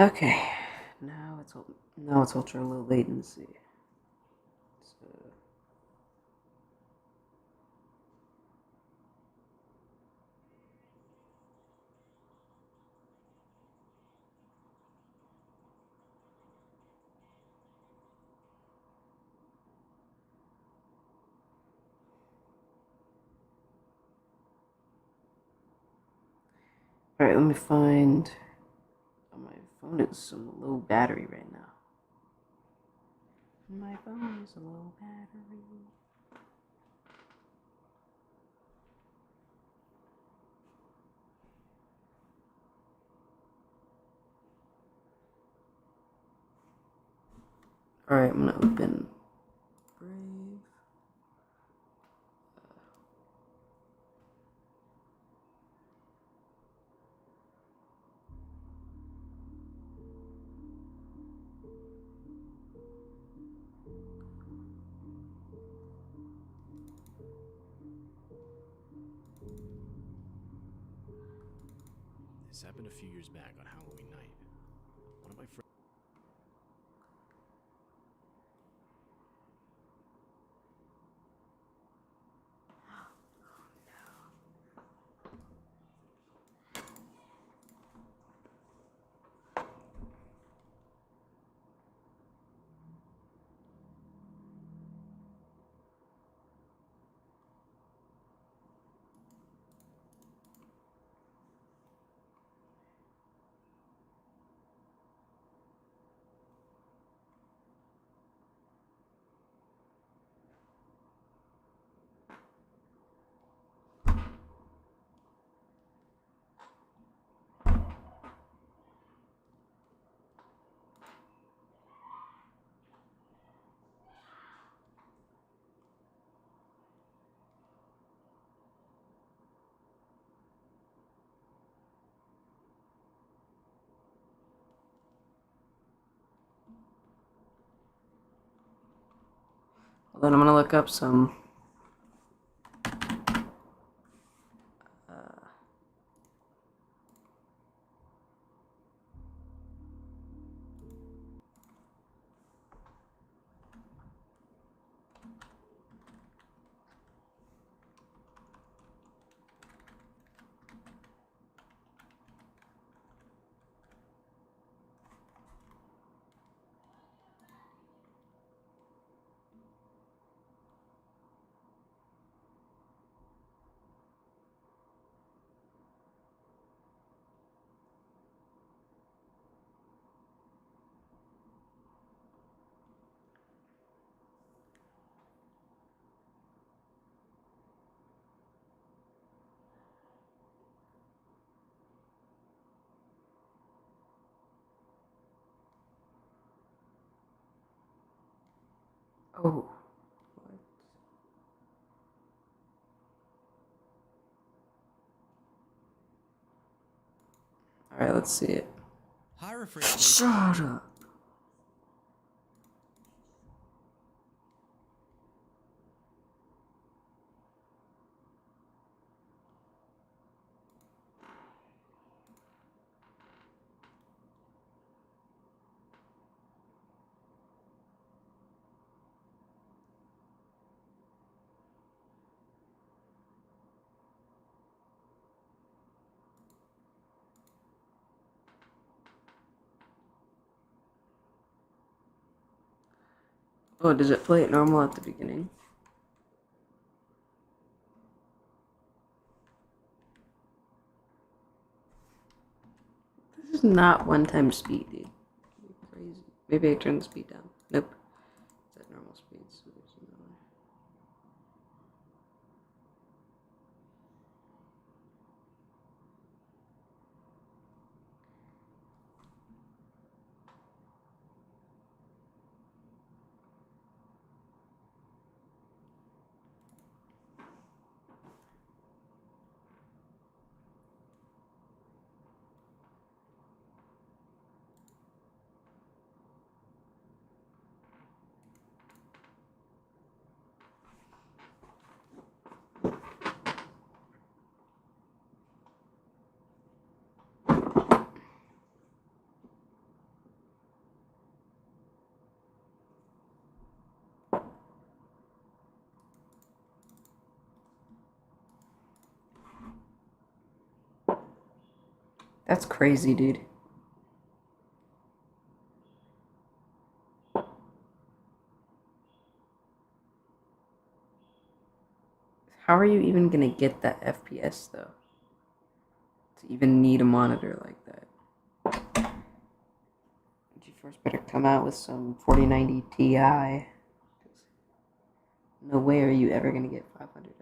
Okay, now it's ultra low latency. So, all right, let me find. Oh, my phone is some low battery right now. My phone is a low battery. All right, I'm gonna open Brave. This happened a few years back on Halloween night. One of my friends. Well, then I'm gonna look up some. Oh. All right, let's see it. Shut up. Oh, does it play it normal at the beginning? This is not one-time speed, dude. You're crazy. Maybe I turn the speed down. Nope. It's at normal speed, so there's no way. That's crazy, dude. How are you even gonna get that FPS though? To even need a monitor like that. GeForce better come out with some 4090 Ti. No way are you ever gonna get 500 FPS.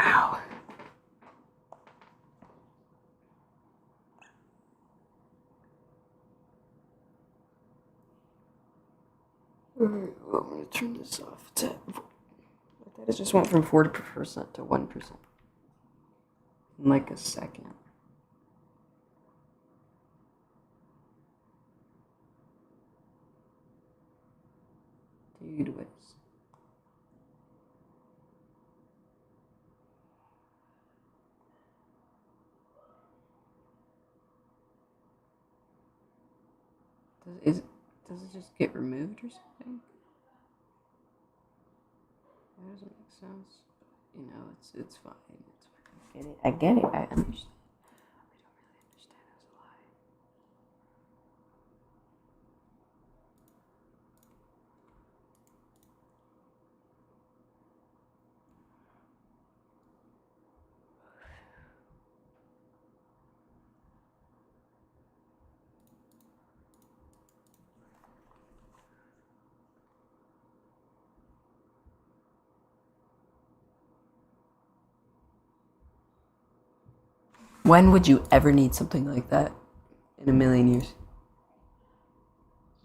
Ow. Alright, well, I'm gonna turn this off. It just went from 40% to 1% in like a second. Dude, what's. Does it just get removed or something? That doesn't make sense. You know, it's fine. It's fine. I get it. I understand. I don't really understand as a lie. When would you ever need something like that? In a million years.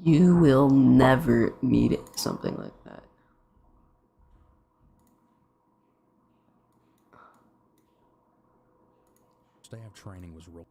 You will never need something like that. Staff training was real.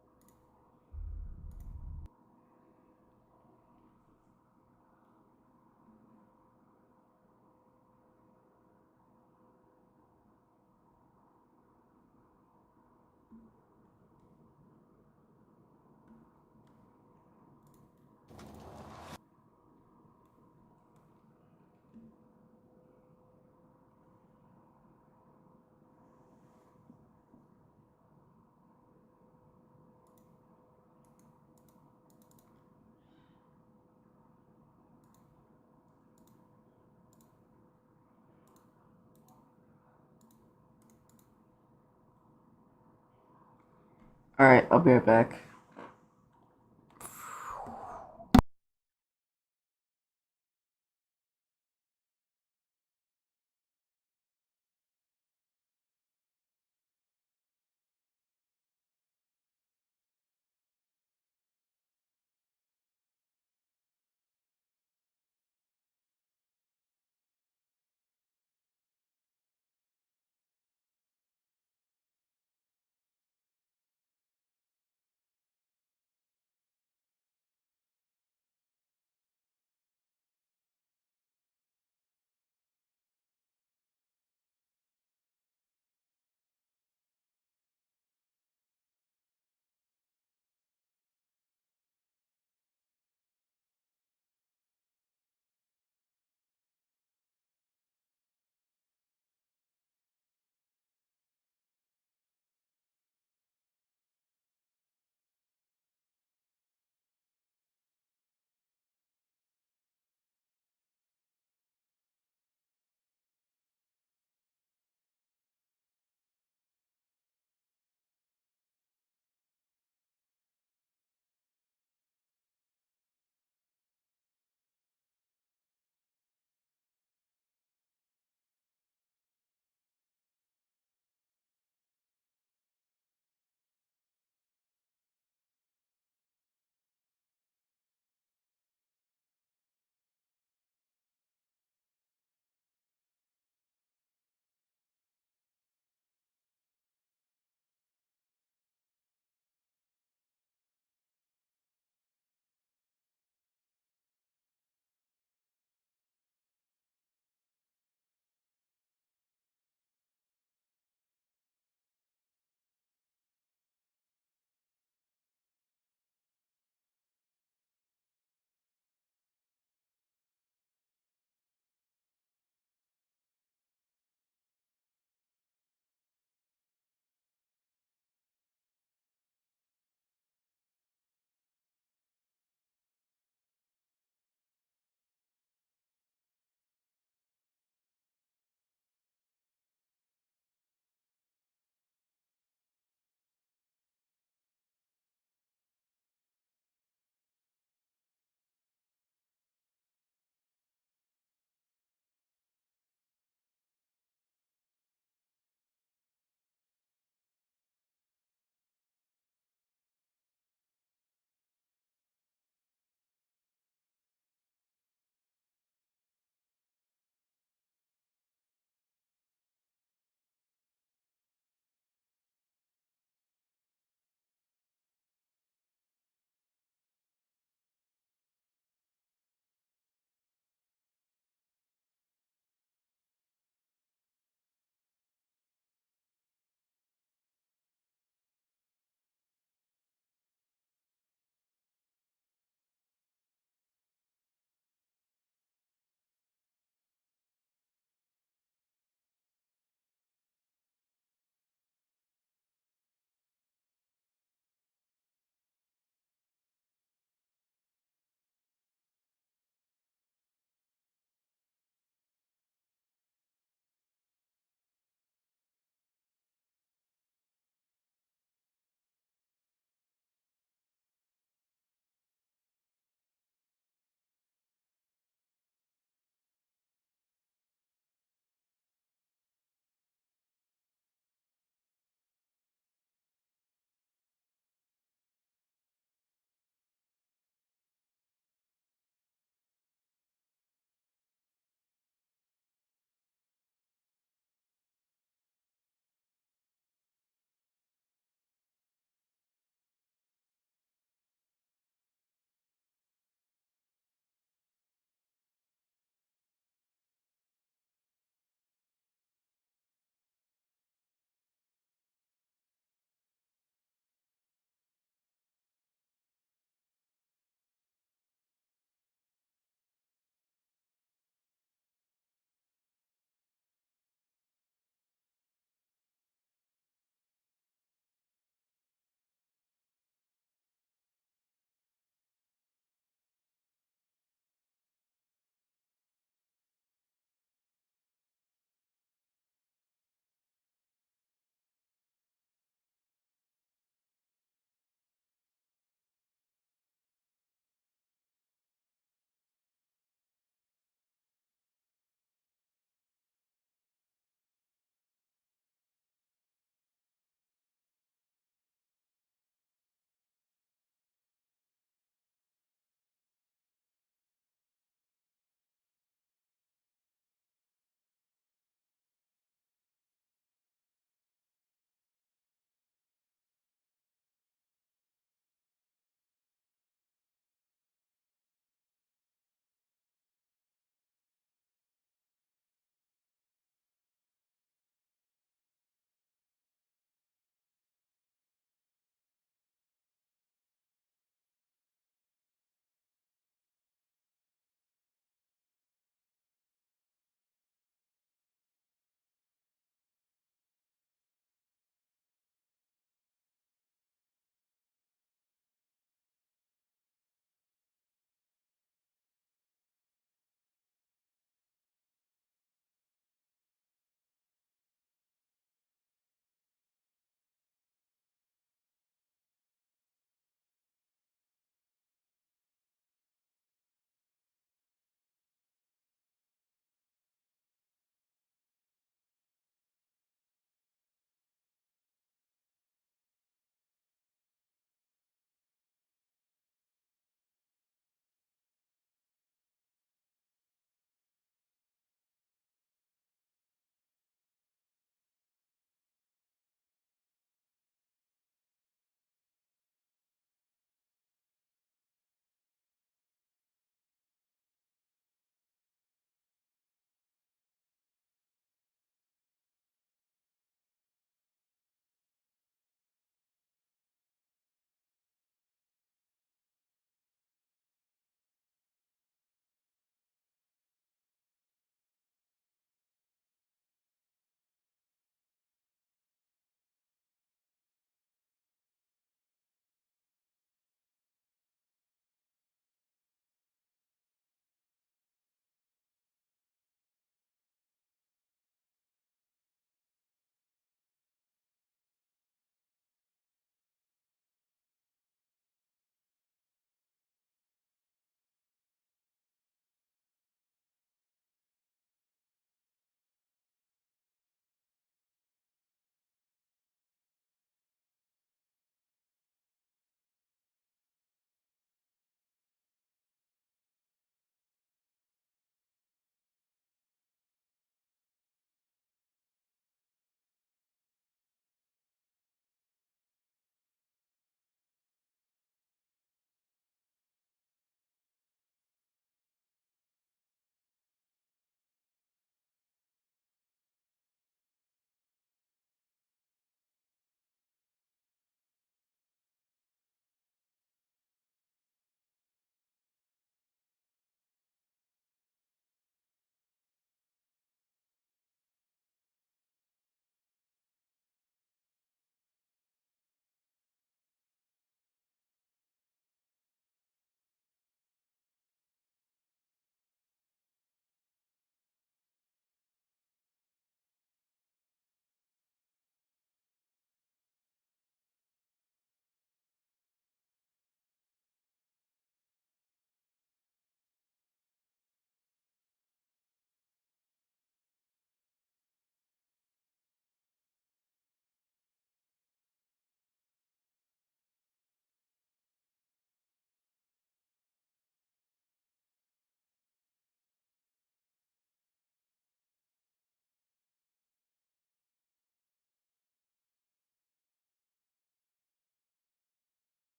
Alright, I'll be right back.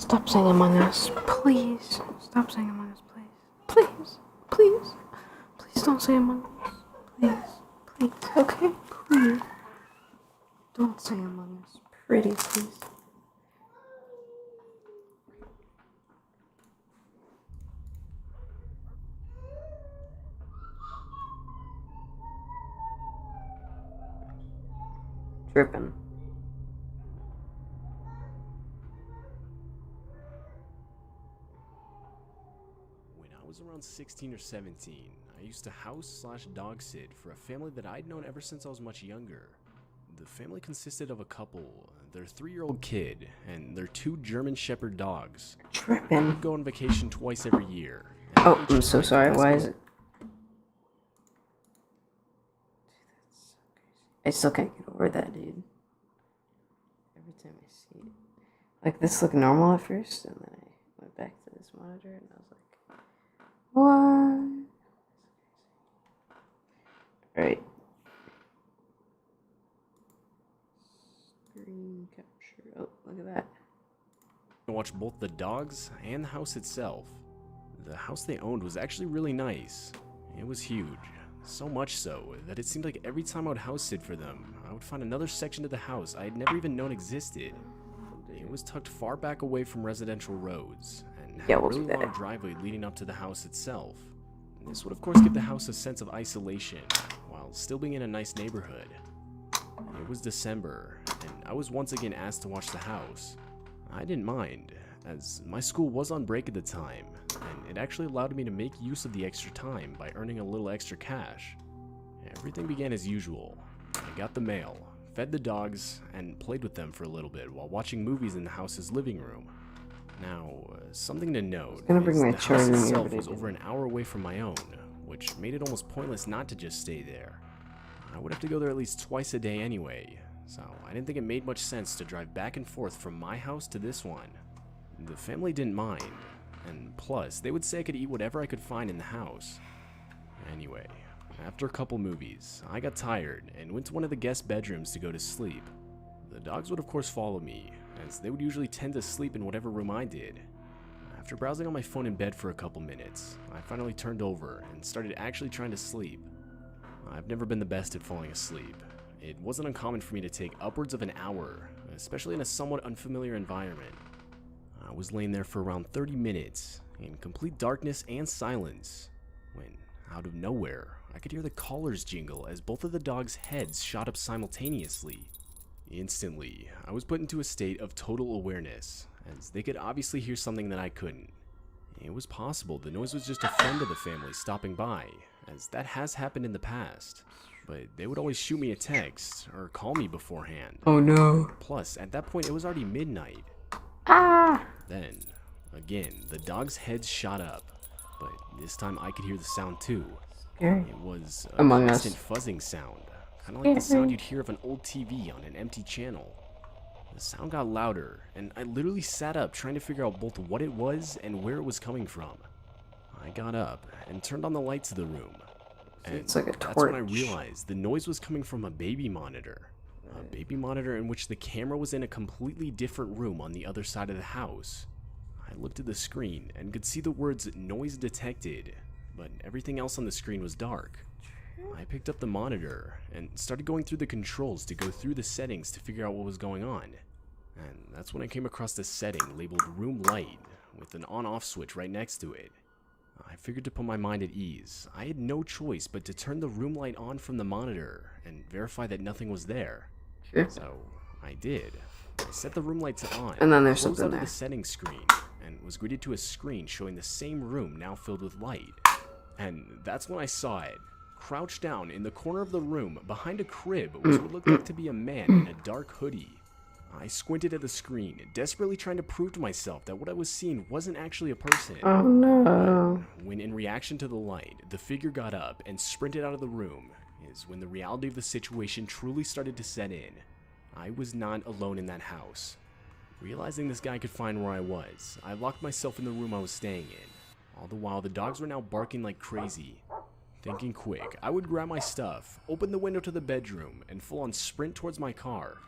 Stop saying Among Us, please. Stop saying Among Us, please. Please, please. Please don't say Among Us. Please, please, okay? Please. Don't say Among Us. Pretty, please. Tripping. When I was around 16 or 17, I used to house/dog sit for a family that I'd known ever since I was much younger. The family consisted of a couple, their 3-year-old kid, and their 2 German Shepherd dogs. Tripping. We'd go on vacation twice every year. Oh, I'm so sorry. Why is it? I still can't get over that, dude. Every time I see it. Like, this looked normal at first, and then I went back to this monitor, and I was like, what? Alright. Screen capture. Oh, look at that. I watched both the dogs and the house itself. The house they owned was actually really nice. It was huge. So much so that it seemed like every time I would house sit for them, I would find another section of the house I had never even known existed. It was tucked far back away from residential roads, and had a really long driveway leading up to the house itself. This would of course give the house a sense of isolation, while still being in a nice neighborhood. It was December, and I was once again asked to watch the house. I didn't mind, as my school was on break at the time, and it actually allowed me to make use of the extra time by earning a little extra cash. Everything began as usual. I got the mail, fed the dogs, and played with them for a little bit while watching movies in the house's living room. Now, something to note is the house itself was over an hour away from my own, which made it almost pointless not to just stay there. I would have to go there at least twice a day anyway, so I didn't think it made much sense to drive back and forth from my house to this one. The family didn't mind, and plus, they would say I could eat whatever I could find in the house. Anyway, after a couple movies, I got tired and went to one of the guest bedrooms to go to sleep. The dogs would of course follow me, as they would usually tend to sleep in whatever room I did. After browsing on my phone in bed for a couple minutes, I finally turned over and started actually trying to sleep. I've never been the best at falling asleep. It wasn't uncommon for me to take upwards of an hour, especially in a somewhat unfamiliar environment. I was laying there for around 30 minutes, in complete darkness and silence, when, out of nowhere, I could hear the collars jingle as both of the dogs' heads shot up simultaneously. Instantly, I was put into a state of total awareness, as they could obviously hear something that I couldn't. It was possible the noise was just a friend of the family stopping by, as that has happened in the past, but they would always shoot me a text or call me beforehand. Oh no. Plus, at that point, it was already midnight. Ah! Then, again, the dogs' heads shot up, but this time I could hear the sound too. Scary. It was a Among constant Us. fuzzing sound, kind of like the sound you'd hear of an old TV on an empty channel. The sound got louder, and I literally sat up trying to figure out both what it was and where it was coming from. I got up and turned on the lights of the room, and It's like a that's when I torch. realized the noise was coming from a baby monitor. A baby monitor in which the camera was in a completely different room on the other side of the house. I looked at the screen and could see the words "noise detected," but everything else on the screen was dark. I picked up the monitor and started going through the controls to go through the settings to figure out what was going on. And that's when I came across this setting labeled room light with an on-off switch right next to it. I figured to put my mind at ease, I had no choice but to turn the room light on from the monitor and verify that nothing was there. Sure. So I did. I set the room lights on, And then there's closed something out of there. the settings screen, and was greeted to a screen showing the same room now filled with light. And that's when I saw it. Crouched down in the corner of the room behind a crib was what looked like to be a man in a dark hoodie. I squinted at the screen, desperately trying to prove to myself that what I was seeing wasn't actually a person. Oh no. When in reaction to the light, the figure got up and sprinted out of the room, is when the reality of the situation truly started to set in. I was not alone in that house. Realizing this guy could find where I was, I locked myself in the room I was staying in. All the while, the dogs were now barking like crazy. Thinking quick, I would grab my stuff, open the window to the bedroom, and full on sprint towards my car.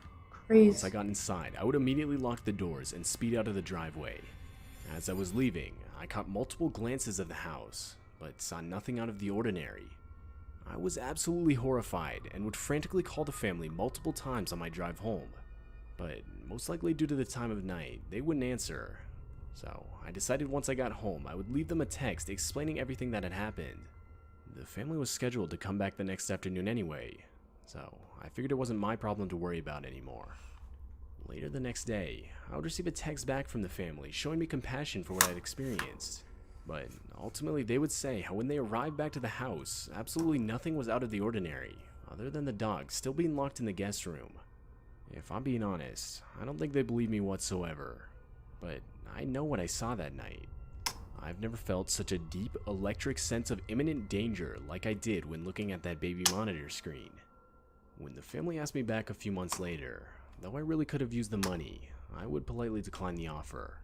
crazy. Once I got inside, I would immediately lock the doors and speed out of the driveway. As I was leaving, I caught multiple glances of the house, but saw nothing out of the ordinary. I was absolutely horrified and would frantically call the family multiple times on my drive home, but most likely due to the time of night, they wouldn't answer. So I decided once I got home, I would leave them a text explaining everything that had happened. The family was scheduled to come back the next afternoon anyway, so I figured it wasn't my problem to worry about anymore. Later the next day, I would receive a text back from the family showing me compassion for what I'd experienced. But ultimately they would say how when they arrived back to the house, absolutely nothing was out of the ordinary, other than the dog still being locked in the guest room. If I'm being honest, I don't think they believe me whatsoever, but I know what I saw that night. I've never felt such a deep electric sense of imminent danger like I did when looking at that baby monitor screen. When the family asked me back a few months later, though I really could have used the money, I would politely decline the offer.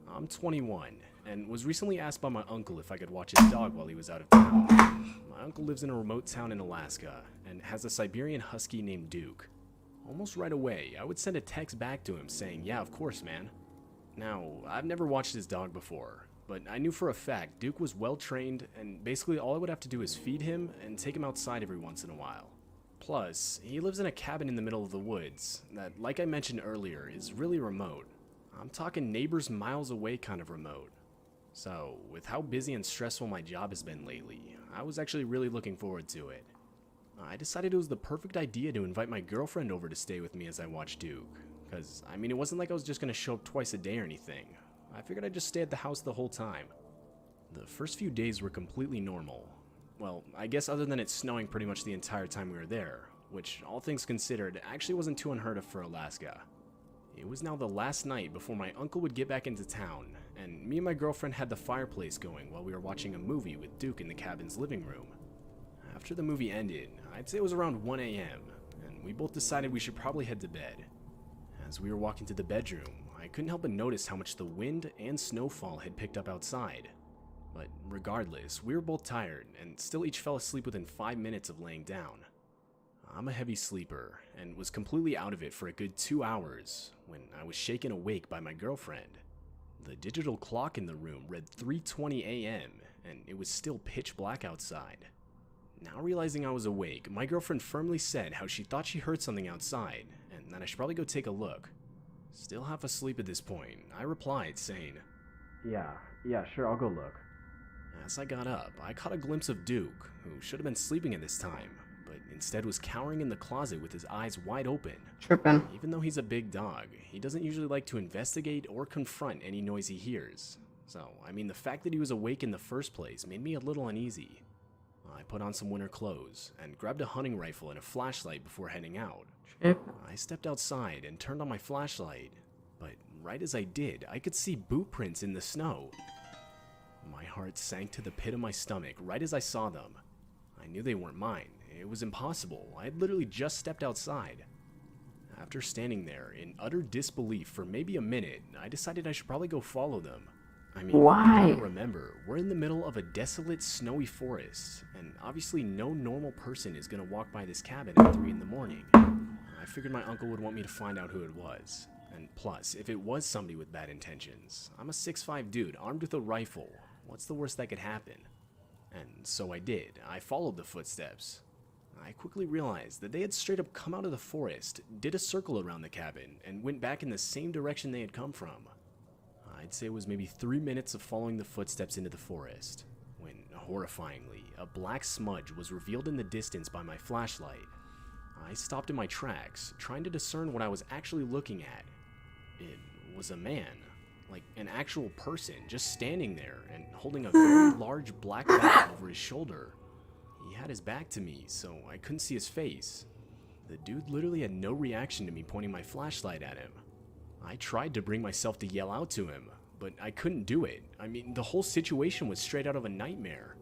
I'm 21, and was recently asked by my uncle if I could watch his dog while he was out of town. My uncle lives in a remote town in Alaska, and has a Siberian husky named Duke. Almost right away, I would send a text back to him saying, "Yeah, of course, man." Now, I've never watched his dog before, but I knew for a fact Duke was well trained, and basically all I would have to do is feed him and take him outside every once in a while. Plus, he lives in a cabin in the middle of the woods that, like I mentioned earlier, is really remote. I'm talking neighbors miles away kind of remote. So, with how busy and stressful my job has been lately, I was actually really looking forward to it. I decided it was the perfect idea to invite my girlfriend over to stay with me as I watched Duke. Because, I mean, it wasn't like I was just going to show up twice a day or anything. I figured I'd just stay at the house the whole time. The first few days were completely normal. Well, I guess other than it snowing pretty much the entire time we were there, which, all things considered, actually wasn't too unheard of for Alaska. It was now the last night before my uncle would get back into town, and me and my girlfriend had the fireplace going while we were watching a movie with Duke in the cabin's living room. After the movie ended, I'd say it was around 1 a.m., and we both decided we should probably head to bed. As we were walking to the bedroom, I couldn't help but notice how much the wind and snowfall had picked up outside. But regardless, we were both tired, and still each fell asleep within 5 minutes of laying down. I'm a heavy sleeper, and was completely out of it for a good 2 hours, when I was shaken awake by my girlfriend. The digital clock in the room read 3:20 a.m., and it was still pitch black outside. Now realizing I was awake, my girlfriend firmly said how she thought she heard something outside, and that I should probably go take a look. Still half asleep at this point, I replied saying, Yeah, sure, I'll go look." As I got up, I caught a glimpse of Duke, who should have been sleeping at this time, but instead was cowering in the closet with his eyes wide open. Tripping. Even though he's a big dog, he doesn't usually like to investigate or confront any noise he hears. So, I mean, the fact that he was awake in the first place made me a little uneasy. I put on some winter clothes and grabbed a hunting rifle and a flashlight before heading out. Tripping. I stepped outside and turned on my flashlight, but right as I did, I could see boot prints in the snow. My heart sank to the pit of my stomach right as I saw them. I knew they weren't mine. It was impossible. I had literally just stepped outside. After standing there in utter disbelief for maybe a minute, I decided I should probably go follow them. I mean, Why? you gotta remember, we're in the middle of a desolate, snowy forest, and obviously no normal person is gonna walk by this cabin at 3 in the morning. I figured my uncle would want me to find out who it was. And plus, if it was somebody with bad intentions, I'm a 6'5" dude armed with a rifle. What's the worst that could happen? And so I did. I followed the footsteps. I quickly realized that they had straight up come out of the forest, did a circle around the cabin, and went back in the same direction they had come from. I'd say it was maybe 3 minutes of following the footsteps into the forest, when, horrifyingly, a black smudge was revealed in the distance by my flashlight. I stopped in my tracks, trying to discern what I was actually looking at. It was a man, like an actual person, just standing there and holding a very large black bag over his shoulder. He had his back to me, so I couldn't see his face. The dude literally had no reaction to me pointing my flashlight at him. I tried to bring myself to yell out to him, but I couldn't do it. I mean, the whole situation was straight out of a nightmare.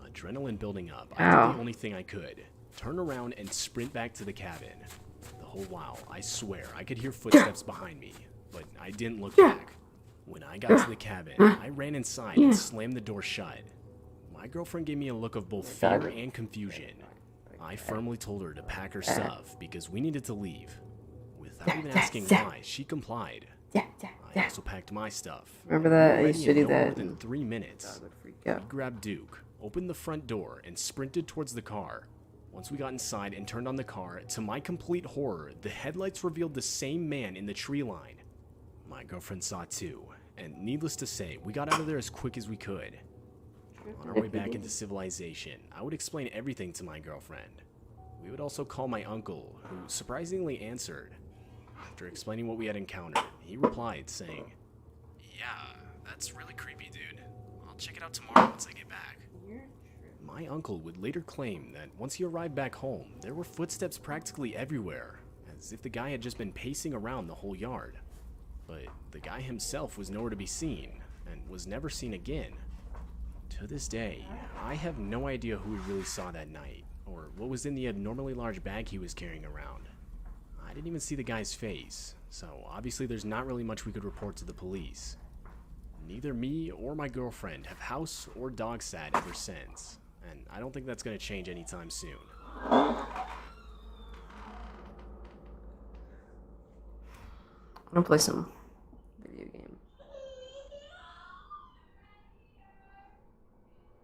Adrenaline building up, I did the only thing I could. Turn around and sprint back to the cabin. The whole while, I swear, I could hear footsteps behind me, but I didn't look back. When I got to the cabin, I ran inside and slammed the door shut. My girlfriend gave me a look of both fear and confusion. I firmly told her to pack her stuff because we needed to leave. Without even asking why, she complied. I also packed my stuff. Remember that? I We were used to ready do in no that. more than 3 minutes. God, I would freak We out. grabbed Duke, opened the front door, and sprinted towards the car. Once we got inside and turned on the car, to my complete horror, the headlights revealed the same man in the tree line. My girlfriend saw it too, and needless to say, we got out of there as quick as we could. On our way back into civilization, I would explain everything to my girlfriend. We would also call my uncle, who surprisingly answered. After explaining what we had encountered, he replied, saying, "Yeah, that's really creepy, dude. I'll check it out tomorrow once I get back." My uncle would later claim that once he arrived back home, there were footsteps practically everywhere, as if the guy had just been pacing around the whole yard. But the guy himself was nowhere to be seen, and was never seen again. To this day, I have no idea who he really saw that night, or what was in the abnormally large bag he was carrying around. I didn't even see the guy's face, so obviously there's not really much we could report to the police. Neither me or my girlfriend have house or dog sat ever since, and I don't think that's going to change anytime soon. I'm gonna play some video game.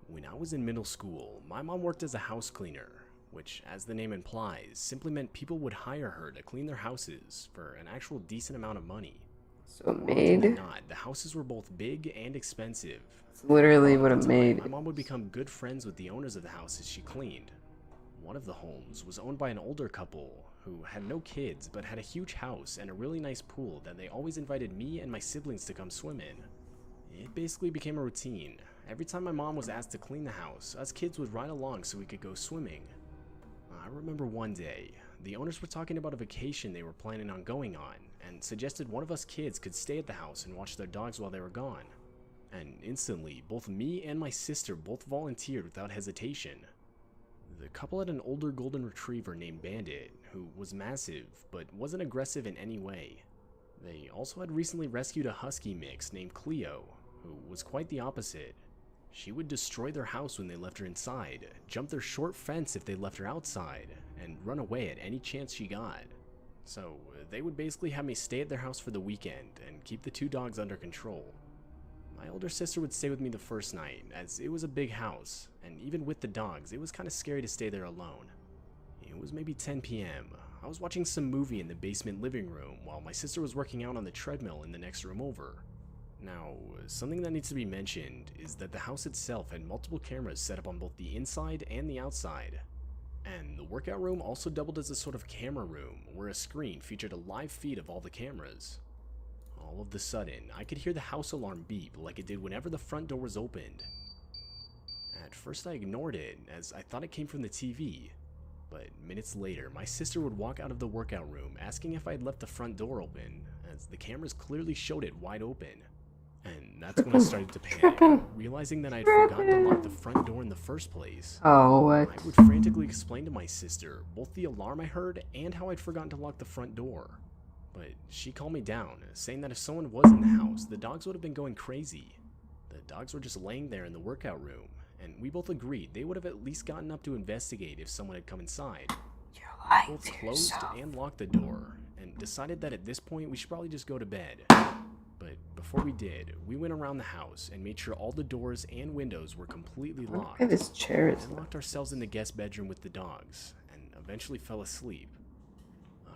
When I was in middle school, my mom worked as a house cleaner, which, as the name implies, simply meant people would hire her to clean their houses for an actual decent amount of money. So a More often than maid. not, the houses were both big and expensive. It's literally what a Over time, maid. My mom would become good friends with the owners of the houses she cleaned. One of the homes was owned by an older couple who had no kids but had a huge house and a really nice pool that they always invited me and my siblings to come swim in. It basically became a routine. Every time my mom was asked to clean the house, us kids would ride along so we could go swimming. I remember one day, the owners were talking about a vacation they were planning on going on, and suggested one of us kids could stay at the house and watch their dogs while they were gone. And instantly, both me and my sister both volunteered without hesitation. The couple had an older golden retriever named Bandit, who was massive, but wasn't aggressive in any way. They also had recently rescued a husky mix named Cleo, who was quite the opposite. She would destroy their house when they left her inside, jump their short fence if they left her outside, and run away at any chance she got. So they would basically have me stay at their house for the weekend and keep the two dogs under control. My older sister would stay with me the first night, as it was a big house, and even with the dogs, it was kind of scary to stay there alone. It was maybe 10 p.m. I was watching some movie in the basement living room while my sister was working out on the treadmill in the next room over. Now, something that needs to be mentioned is that the house itself had multiple cameras set up on both the inside and the outside. And the workout room also doubled as a sort of camera room, where a screen featured a live feed of all the cameras. All of a sudden, I could hear the house alarm beep like it did whenever the front door was opened. At first I ignored it, as I thought it came from the TV. But minutes later, my sister would walk out of the workout room asking if I had left the front door open, as the cameras clearly showed it wide open. And that's when I started to panic, realizing that I had forgotten to lock the front door in the first place. Oh, what? I would frantically explain to my sister both the alarm I heard and how I'd forgotten to lock the front door. But she calmed me down, saying that if someone was in the house, the dogs would have been going crazy. The dogs were just laying there in the workout room, and we both agreed they would have at least gotten up to investigate if someone had come inside. You're lying Both to closed yourself. and locked the door, and decided that at this point we should probably just go to bed. But before we did, we went around the house and made sure all the doors and windows were completely locked. Look at this chair. Is Then locked ourselves in the guest bedroom with the dogs, and eventually fell asleep.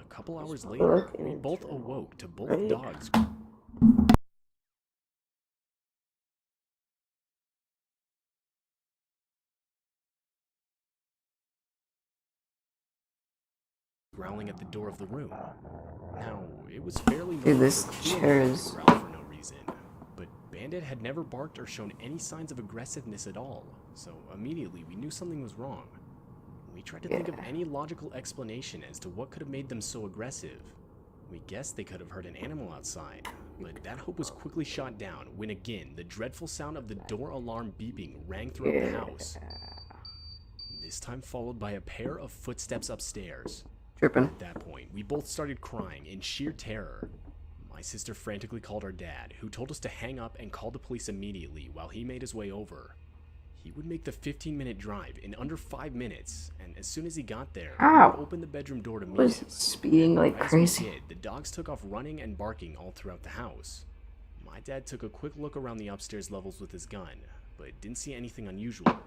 A couple hours later, we both awoke to both dogs growling at the door of the room. Now, it was fairly Dude, normal this for two chair dogs is- to growl for no reason, but Bandit had never barked or shown any signs of aggressiveness at all, so immediately we knew something was wrong. We tried to think of any logical explanation as to what could have made them so aggressive. We guessed they could have heard an animal outside, but that hope was quickly shot down when again the dreadful sound of the door alarm beeping rang throughout the house. This time followed by a pair of footsteps upstairs. Tripping. At that point, we both started crying in sheer terror. My sister frantically called our dad, who told us to hang up and call the police immediately while he made his way over. He would make the 15-minute drive in under 5 minutes, and as soon as he got there, we How? would open the bedroom door to meet Was him. speeding like As crazy? we did, the dogs took off running and barking all throughout the house. My dad took a quick look around the upstairs levels with his gun, but didn't see anything unusual.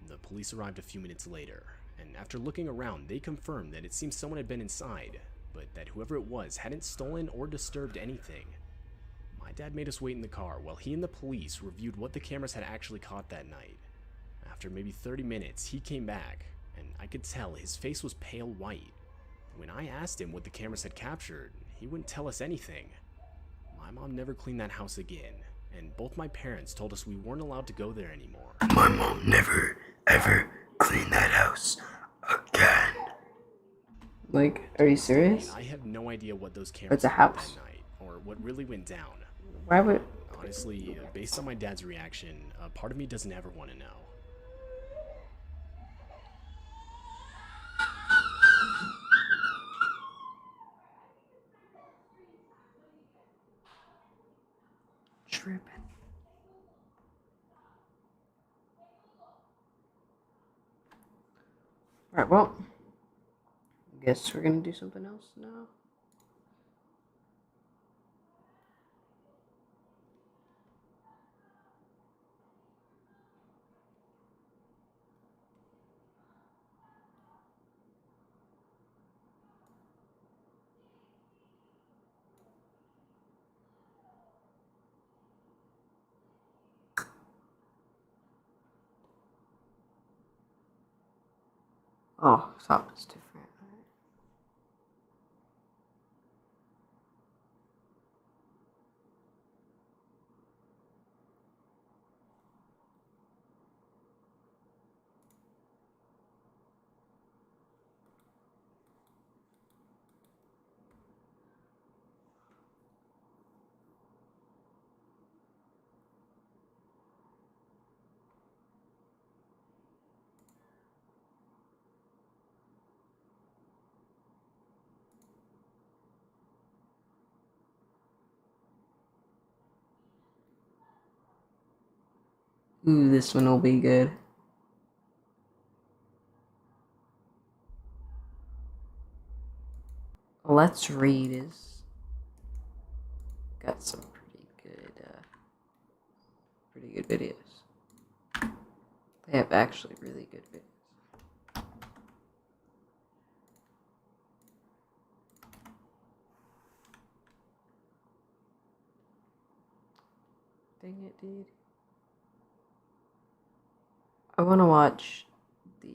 The police arrived a few minutes later, and after looking around, they confirmed that it seemed someone had been inside, but that whoever it was hadn't stolen or disturbed anything. My dad made us wait in the car while he and the police reviewed what the cameras had actually caught that night. After maybe 30 minutes, he came back, and I could tell his face was pale white. When I asked him what the cameras had captured, he wouldn't tell us anything. My mom never cleaned that house again, and both my parents told us we weren't allowed to go there anymore. My mom never, ever cleaned that house again. Like, are you serious? I have no idea what those cameras It's a had house. that night, or what really went down. Why would? Honestly, based on my dad's reaction, a part of me doesn't ever want to know. Tripping. Alright, well, I guess we're gonna do something else now. Oh, top is different. Ooh, this one will be good. Let's Read is got some pretty good videos. They have actually really good videos. Dang it, dude. I want to watch the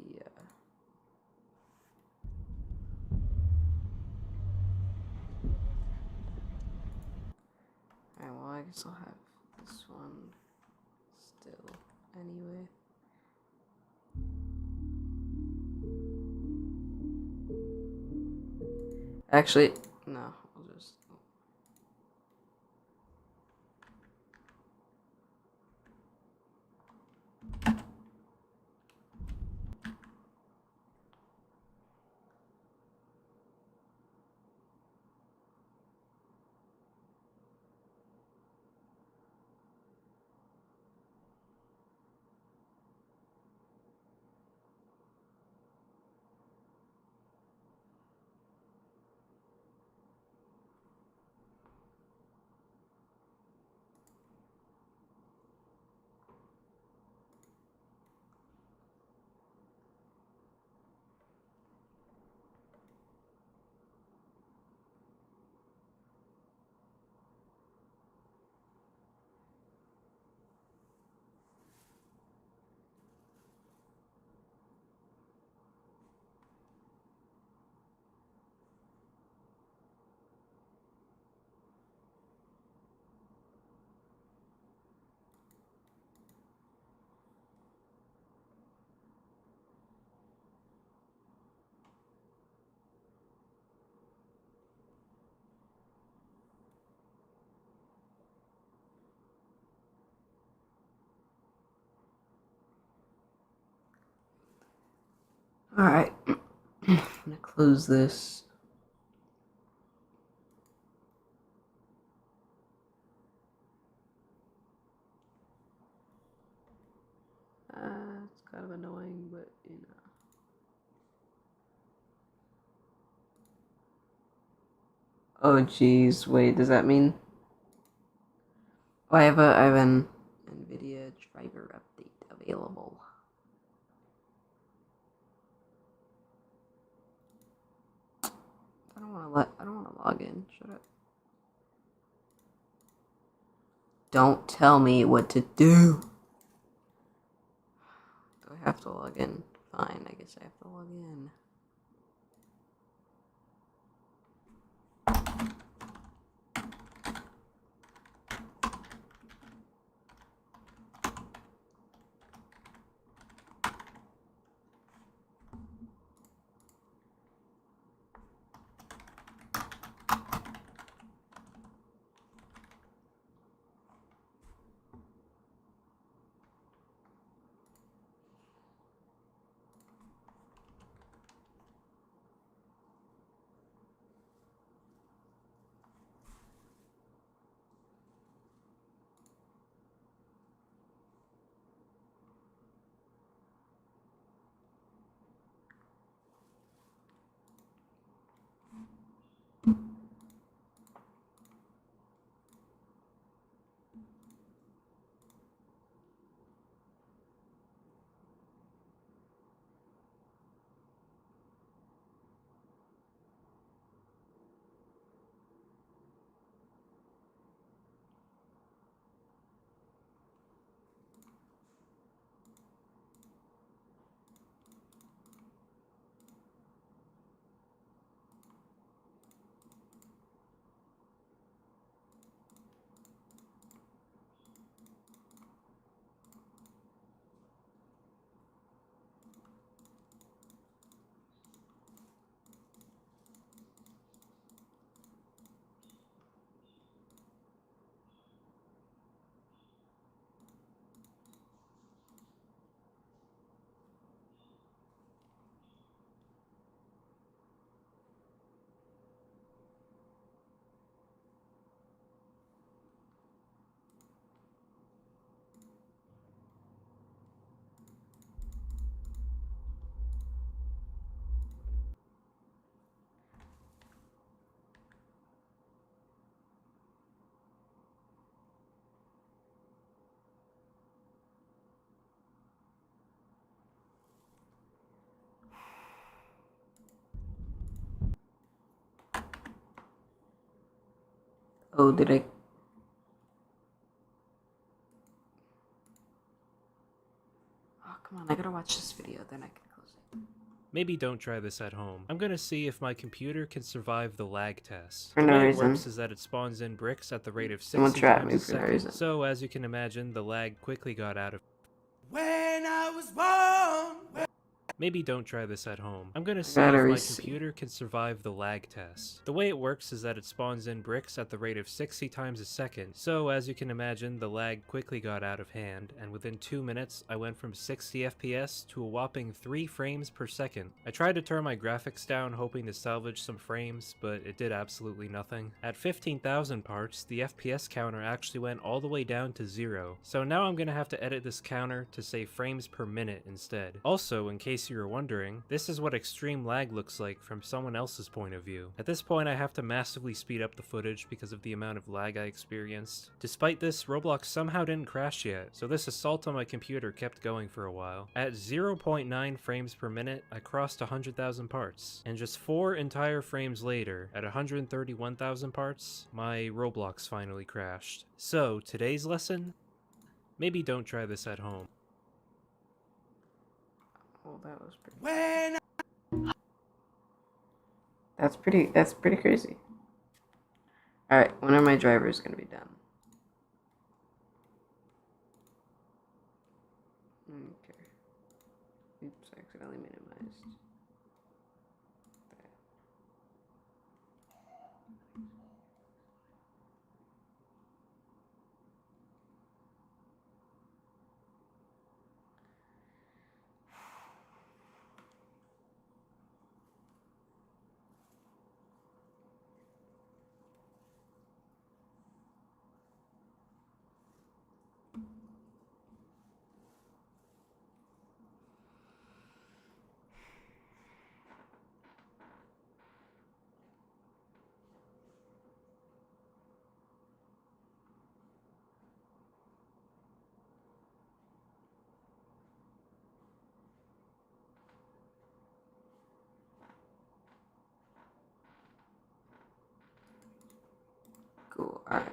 Alright, well, I guess I'll have this one still anyway. Actually, no, I'll just. Alright, I'm gonna close this. you know. Oh geez, wait, does that mean? Oh, I have an NVIDIA driver update available. I don't wanna log in. Shut up. Don't tell me what to do. Do I have to log in? Fine, I guess I have to log in. Oh, did I? Oh, come on, I gotta watch this video, then I can close it. Maybe don't try this at home. I'm gonna see if my computer can survive the lag test. For The no way it reason. works is that it spawns in bricks at the rate of Someone 60 trapped times me a for no second. reason. So as you can imagine, the lag quickly got out of. When I was born. Maybe don't try this at home. I'm gonna see gotta if my reset. computer can survive the lag test. The way it works is that it spawns in bricks at the rate of 60 times a second. So as you can imagine, the lag quickly got out of hand, and within 2 minutes, I went from 60 FPS to a whopping 3 frames per second. I tried to turn my graphics down hoping to salvage some frames, but it did absolutely nothing. At 15,000 parts, the FPS counter actually went all the way down to 0. So now I'm gonna have to edit this counter to say frames per minute instead. Also, in case you were wondering, this is what extreme lag looks like from someone else's point of view. At this point, I have to massively speed up the footage because of the amount of lag I experienced. Despite this, Roblox somehow didn't crash yet, so this assault on my computer kept going for a while. At 0.9 frames per minute, I crossed 100,000 parts. And just 4 entire frames later, at 131,000 parts, my Roblox finally crashed. So, today's lesson? Maybe don't try this at home. Oh, that was pretty. When That's pretty crazy. All right, when are my drivers gonna be done? Okay. Oops, I accidentally minimized. Alright.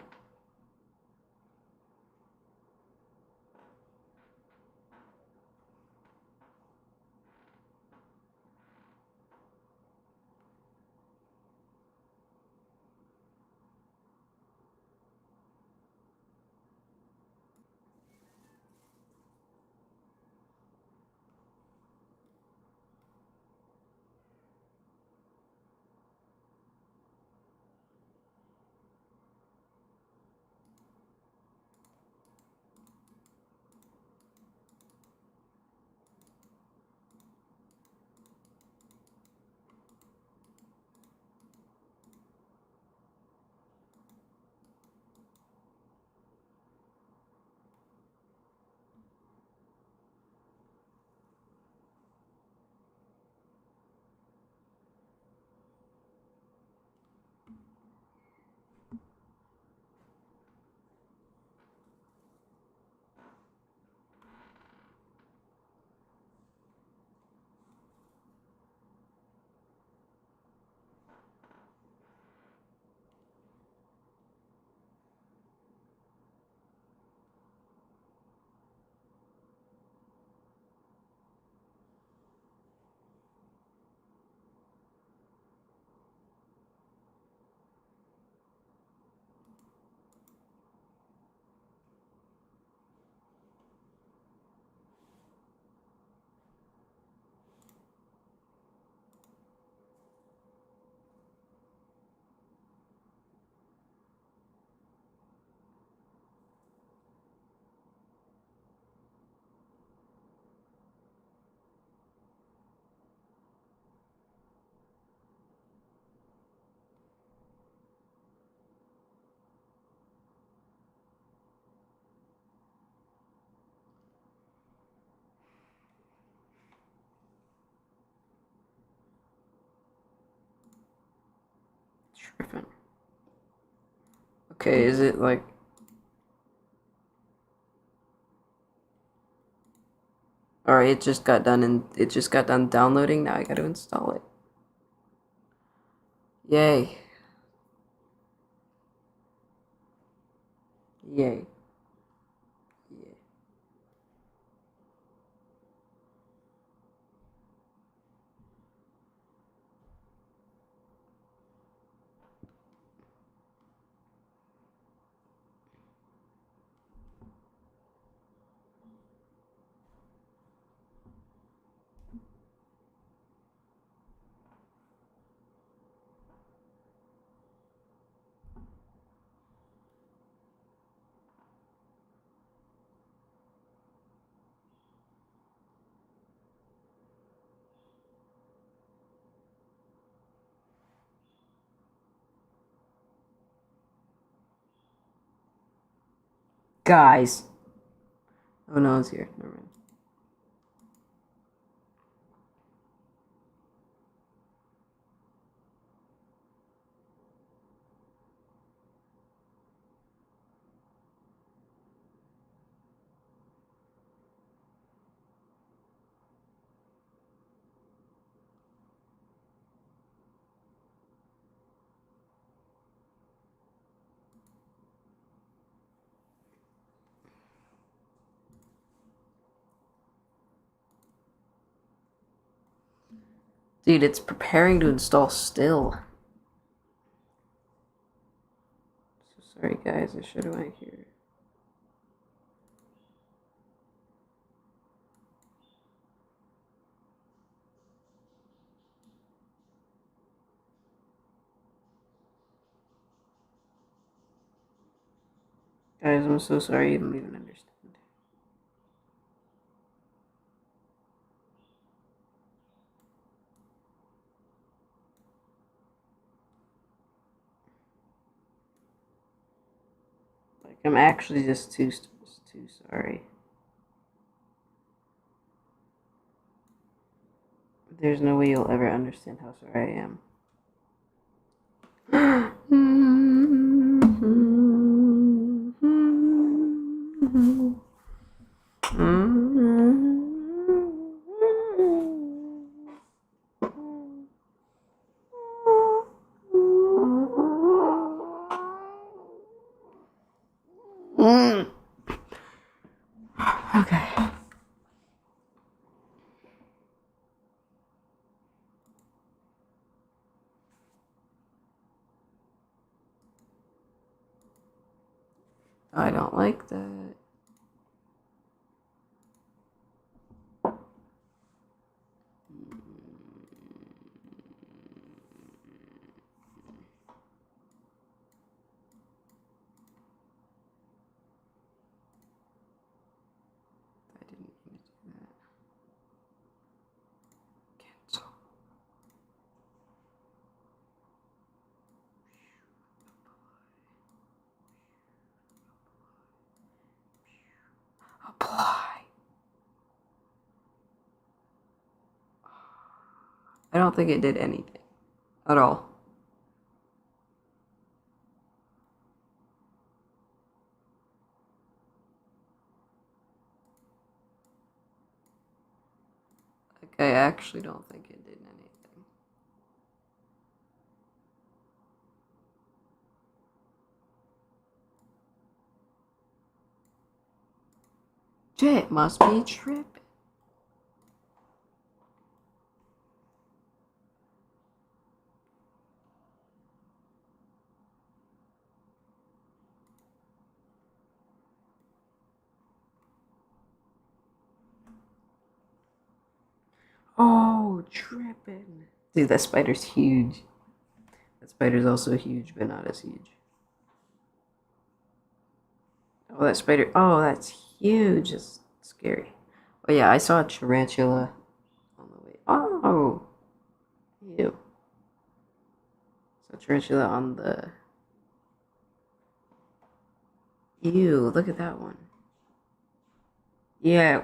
Tripping. Okay, is it like... Alright, it just got done and it just got done downloading. Now I gotta install it. Yay. Yay. Yeah. Guys. Oh, no one's here. Never mind. Dude, it's preparing to install still. So sorry, guys. I should have went here. Guys, I'm so sorry you don't even understand. Like, I'm actually just too sorry. There's no way you'll ever understand how sorry I am. Okay. I don't like that. I didn't mean to do that. Cancel. Apply. I don't think it did anything at all. Like, I actually don't think it did anything. Shit must be tripping. Oh, tripping. Dude, that spider's huge. That spider's also huge, but not as huge. Oh, that spider. Oh, that's huge. It's scary. Oh, yeah, I saw a tarantula on the way. Oh, ew. So, tarantula on the. Ew, look at that one. Yeah,